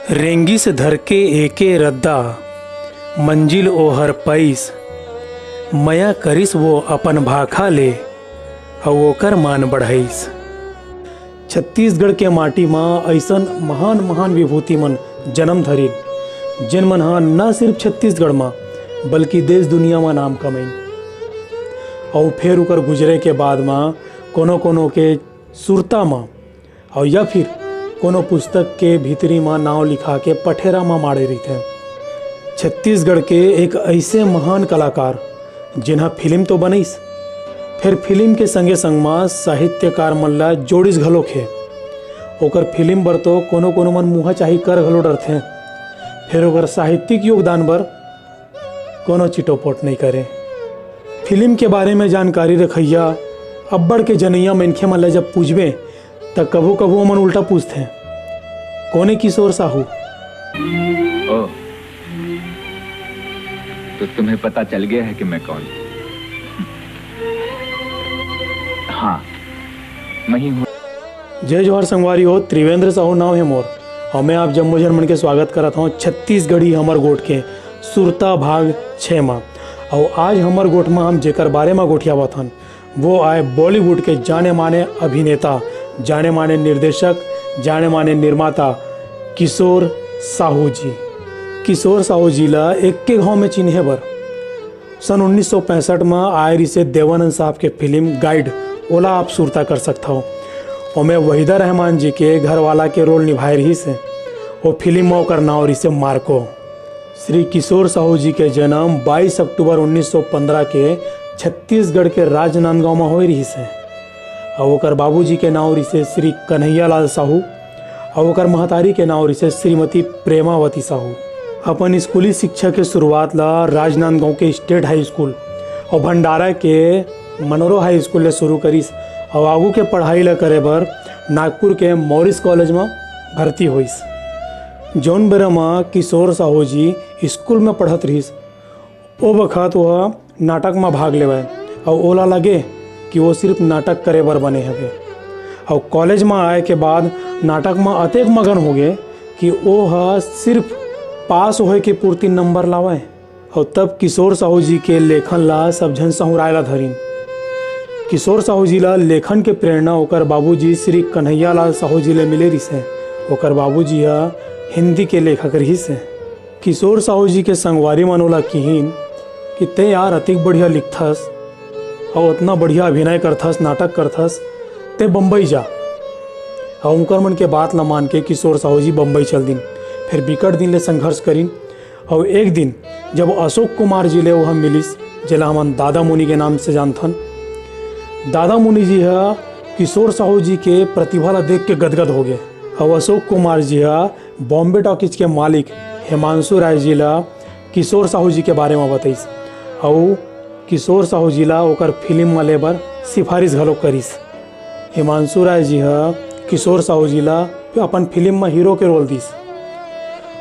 रेंगी से धर के एके रद्दा मंजिल ओहर पैस मया करिस वो अपन भाखा ले और ओकर मान बढ़ाइस। छत्तीसगढ़ के माटी में ऐसन महान महान विभूति मन जन्म धरिन जिन मन हा न सिर्फ छत्तीसगढ़ में बल्कि देश दुनिया में नाम कमाइन। और फिर उकर गुजरे के बाद में कोनो कोनो के सुरता में और या फिर कोनो पुस्तक के भीतरी में नाव लिखा के पठेरा में मारे रहते हैं। छत्तीसगढ़ के एक ऐसे महान कलाकार जिन्हा फिल्म तो बनईस, फिर फिल्म के संगे संग में साहित्यकार मन ला जोड़िस घलोक है। ओकर फिल्म बर तो कोनो कोनो मन मुँह चाही कर घलो डरथे, फिर ओकर साहित्यिक योगदान बर कोनो चिटोपोट नहीं करे। फिल्म के बारे में जानकारी रखैया अब्बड़ के जनैया मनखे मन ला जब पूछबे तब कभू कभू मन उल्टा पूछते हैं, कौने किशोर साहू? ओह, तो तुम्हें पता चल गया है कि मैं कौन? हाँ, मैं ही हूँ। जय जोहार संगवारी हो, त्रिवेंद्र साहू नाम है मोर और मैं आप जम्मू जर्मन के स्वागत करता हूँ छत्तीसगढ़ी हमर गोठ के सुरता भाग 6 में। और आज हमर गोठ में हम जेकर बारे में गोठियावत हन वो आए बॉलीवुड के जाने माने अभिनेता, जाने माने निर्देशक, जाने माने निर्माता किशोर साहू जी। किशोर साहू जी ला एक के गाँव में चिन्हे बर सन 1965 में आए रही से देवानंद साहब के फिल्म गाइड ओला आप सुरता कर सकता हो और मैं वहीदा रहमान जी के घर वाला के रोल निभाए रही से वो फिल्म में ओकर नाम रही से मार्को। श्री किशोर साहू जी के जन्म 22 अक्टूबर 1915 के छत्तीसगढ़ के राजनांदगांव में हो रही से और ओकर बाबूजी के नाम रही से श्री कन्हैयालाल साहू और ओकर महतारी के नाम रही से श्रीमती प्रेमावती साहू। अपन स्कूली शिक्षा के शुरुआत ला राजनांदगांव के स्टेट हाई स्कूल और भंडारा के मनोरो हाई स्कूल ले शुरू करीस और आगू के पढ़ाई ला करे बर नागपुर के मॉरिस कॉलेज में भर्ती होइस। जौन बेरा में किशोर साहू जी स्कूल में पढ़त रहीस ओ वक्त वह नाटक में भाग लेवे और ओला लगे कि वो सिर्फ नाटक करे बर बने हवे। और कॉलेज में आए के बाद नाटक में अतेक मगन हो गए कि वो सिर्फ पास होए के पूर्ति नंबर लावे। और तब किशोर साहू जी के लेखन ला सब झन सहुरायला धरिन। किशोर साहू जी ला लेखन के प्रेरणा ओकर बाबूजी श्री कन्हैयालाल साहू जी ले मिले रिसे। ओकर बाबूजी हिंदी के लेखक रही से। किशोर साहू जी के संगवारी मनोला किहिन कि ते यार अतिक बढ़िया लिखथस और उतना बढ़िया अभिनय करथस, नाटक करथस, ते बम्बई जा। और उनकर मन के बात ला मान के किशोर साहू जी बम्बई चल दिन। फिर बिकट दिन ले संघर्ष करिन और एक दिन जब अशोक कुमार जी ले वहाँ मिलिस जिला हमन दादा मुनि के नाम से जानथन। दादा मुनि जी किशोर साहू जी के प्रतिभा ला देख के गदगद हो गए और अशोक कुमार जी बॉम्बे टॉकीज के मालिक हिमांशु राय जी ला किशोर साहू जी के बारे में बताइस और किशोर साहू जी ला ओकर फिल्म में लेबर सिफारिश घलो करिस। हिमांशु राय जी किशोर साहू जी ला अपन फिल्म में हीरो के रोल दिस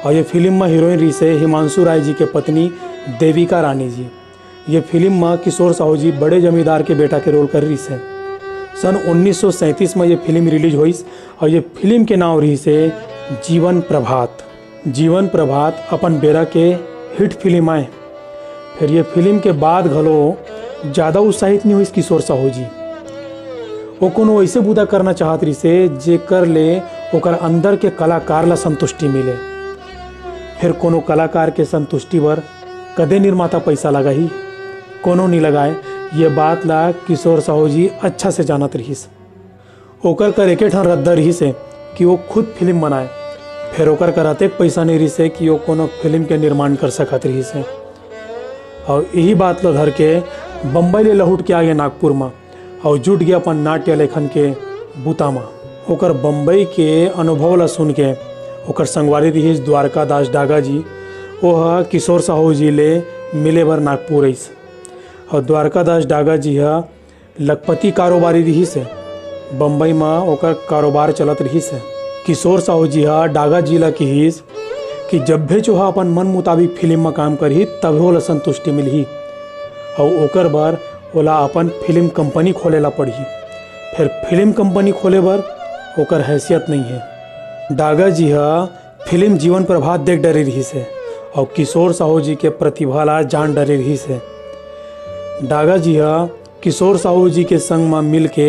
और ये फिल्म में हीरोइन रही से हिमांशु राय जी के पत्नी देविका रानी जी। ये फिल्म में किशोर साहू जी बड़े जमींदार के बेटा के रोल कर रही से। सन 1937 में ये फिल्म रिलीज हुई और ये फिल्म के नाम रही से जीवन प्रभात। जीवन प्रभात अपन बेरा के हिट फिल्म आए। फिर ये फिल्म के बाद घलो ज़्यादा उत्साहित नहीं हुई किशोर साहू जी। वो कोनो ऐसे बुदा करना चाहत रही से जे कर ले ओकर अंदर के कलाकार ला संतुष्टि मिले। फिर कोनो कलाकार के संतुष्टि बर कदे निर्माता पैसा लगाही, कोनो नहीं लगाए। ये बात ला किशोर साहू जी अच्छा से जानत रहीस। ओकर कर एके ठन रद्दा रही से कि वो खुद फिल्म बनाए। फिर ओकर कर अतेक पैसा नहीं रही से कि वो कोनो फिल्म के निर्माण कर सकत रही से। और यही बात ला धर के बम्बई ले लहुट के आ गए नागपुर में और जुट गया अपन नाट्य लेखन के बूता में। ओकर बम्बई के अनुभव ला सुन के ओकर संगवारी रही द्वारका दास डागा जी वो किशोर साहू जी ले मिले बर नागपुर आइस। और द्वारका दास डागा जी लखपति कारोबारी रही से बम्बई में ओकर कारोबार चलत रही से। किशोर साहू जी डागा जी ला कहिस कि जब भी चोहा अपन मन मुताबिक फिल्म में काम करही तब ओला संतुष्टि मिलही और ओकर बर ओला अपन फिल्म कंपनी खोले ला पड़ही। फिर फिल्म कंपनी खोले बर ओकर हैसियत नहीं है। डागा जी फिल्म जीवन प्रभात देख डरे रही से और किशोर साहू जी के प्रतिभा ला जान डरे रही से। डागा जी किशोर साहू जी के संग में मिल के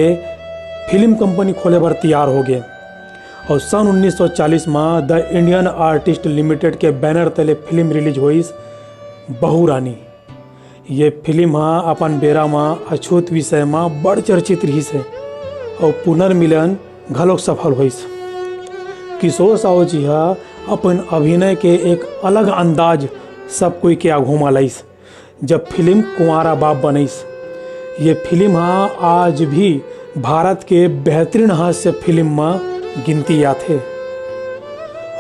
फिल्म कंपनी खोले पर तैयार हो गए और सन 1940 में द इंडियन आर्टिस्ट लिमिटेड के बैनर तले फिल्म रिलीज हुई बहू रानी। ये फिल्म अपन बेरा में अछूत विषय में बड़ चर्चित रही से और पुनर्मिलन घलोक सफल हुई। किशोर साहू जी अपन अभिनय के एक अलग अंदाज सब कोई के आघूमा लाइस जब फिल्म कुंवारा बाप बनईस। ये फिल्म आज भी भारत के बेहतरीन हास्य फिल्म में गिनती आथे।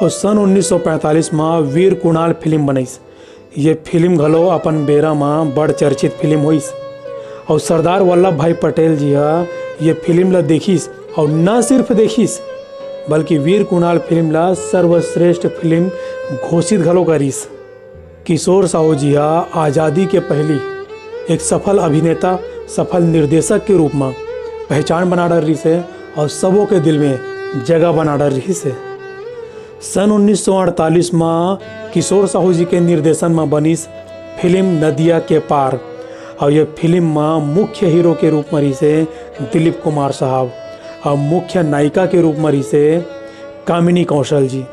और सन 1945 में वीर कुणाल फिल्म बनईस। ये फिल्म घलो अपन बेरा में बड़ चर्चित फिल्म हुईस और सरदार वल्लभ भाई पटेल जी ये फिल्म ला देखिस और न सिर्फ देखिस बल्कि वीर कुणाल फिल्म ला सर्वश्रेष्ठ फिल्म घोषित घलो करीस। किशोर साहू जी आज़ादी के पहली एक सफल अभिनेता सफल निर्देशक के रूप में पहचान बना डर रही से और सबों के दिल में जगह बना डर रही से। सन 1948 में किशोर साहू जी के निर्देशन में बनी फिल्म नदिया के पार और ये फिल्म में मुख्य हीरो के रूप में रही से दिलीप कुमार साहब और मुख्य नायिका के रूप में रही से कामिनी कौशल जी।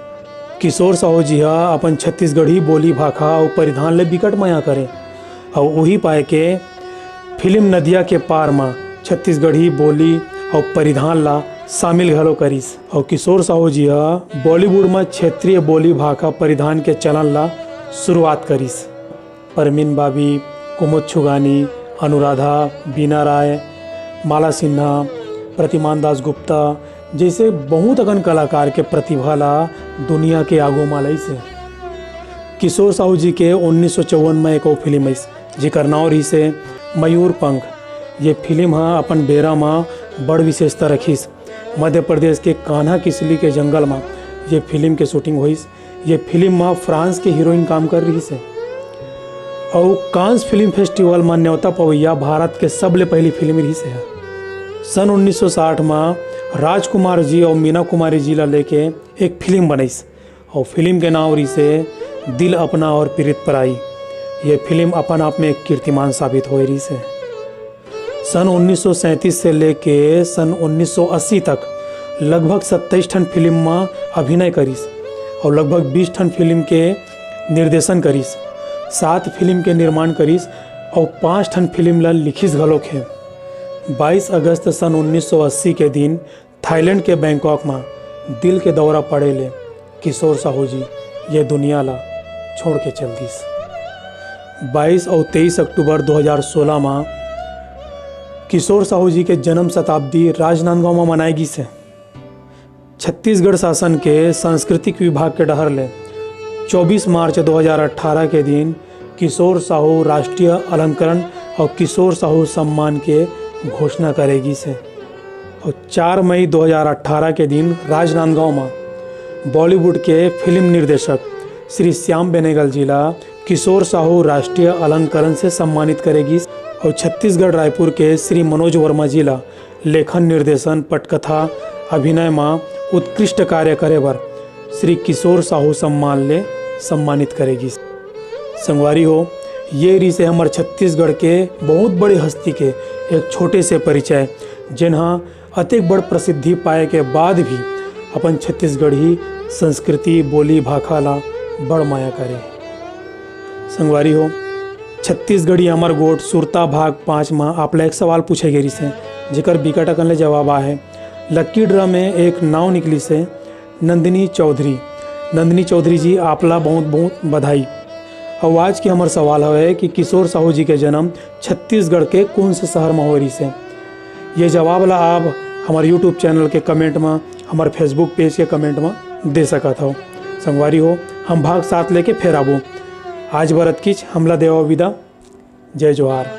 किशोर साहू जी अपन छत्तीसगढ़ी बोली भाखा और परिधान ले बिकट माया करें और वही पाए के फिल्म नदिया के पार में छत्तीसगढ़ी बोली और परिधान ला शामिल घलो करीस। और किशोर साहू जी बॉलीवुड में क्षेत्रीय बोली भाखा परिधान के चलन ला शुरुआत करीस। परमीन बाबी, कुमुद छुगानी, अनुराधा, बीना राय, माला सिन्हा, प्रतिमान दास गुप्ता जैसे बहुत अगन कलाकार के प्रतिभा ला दुनिया के आगो मालई से। किशोर साहू जी के 1954 में एक फिल्म है जिकर नाम रही से मयूर पंख। ये फिल्म अपन बेरा में बड़ विशेषता रखीस। मध्य प्रदेश के कान्हा किसली के जंगल में ये फिल्म के शूटिंग हुई। ये फिल्म में फ्रांस के हीरोइन काम कर रही से और कांस फिल्म फेस्टिवल में न्योता पवैया भारत के सबले पहली फिल्म रही से। सन 1960 में राजकुमार जी और मीना कुमारी जी ला लेके एक फिल्म बनईस और फिल्म के नाम रही से दिल अपना और पीड़ित पराई। ये फिल्म अपन आप में एक कीर्तिमान साबित हो रही से। सन 1937 से लेके सन 1980 तक लगभग 27 ठन फिल्म में अभिनय करीस और लगभग 20 ठन फिल्म के निर्देशन करीस, 7 फिल्म के निर्माण करीस और 5 ठन फिल्म ला लिखिस घलोक है। 22 अगस्त सन 1980 के दिन थाईलैंड के बैंकॉक में दिल के दौरा पड़े ले किशोर साहू जी ये दुनिया ला छोड़ के चल दीस। 22 और 23 अक्टूबर 2016 में किशोर साहू जी के जन्म शताब्दी राजनांदगांव में मनाएगी से। छत्तीसगढ़ शासन के सांस्कृतिक विभाग के डहर ले 24 मार्च 2018 के दिन किशोर साहू राष्ट्रीय अलंकरण और किशोर साहू सम्मान के घोषणा करेगी से। और 4 मई 2018 के दिन राजनांदगांव में बॉलीवुड के फिल्म निर्देशक श्री श्याम बेनेगल जी ला किशोर साहू राष्ट्रीय अलंकरण से सम्मानित करेगी। और छत्तीसगढ़ रायपुर के श्री मनोज वर्मा जी ला लेखन निर्देशन पटकथा अभिनय में उत्कृष्ट कार्य करे बर श्री किशोर साहू सम्मान ले सम्मानित करेगी। संगवारी हो ये रही से हमारे छत्तीसगढ़ के बहुत बड़ी हस्ती के एक छोटे से परिचय जिन्हा अतिक बड़ प्रसिद्धि पाए के बाद भी अपन छत्तीसगढ़ी संस्कृति बोली भाखा ला बड़ माया करे। संगवारी हो छत्तीसगढ़ी अमर गोट सुरता भाग 5 में आपला एक सवाल पूछे गई से जिकर बिकट अकन ले जवाब है। लक्की ड्रा में एक नाव निकली से नंदिनी चौधरी। नंदिनी चौधरी जी आपला बहुत बहुत बधाई। और आज की हमार सवाल है कि किशोर साहू जी के जन्म छत्तीसगढ़ के कौन से शहर में हो रही से। ये जवाब ला आप हमारे यूट्यूब चैनल के कमेंट में हमारे फेसबुक पेज के कमेंट में दे सकत हो। संगवारी हो हम भाग 7 लेके फिर आबो। आज बरत किच हमला देवा विदा। जय जोहार।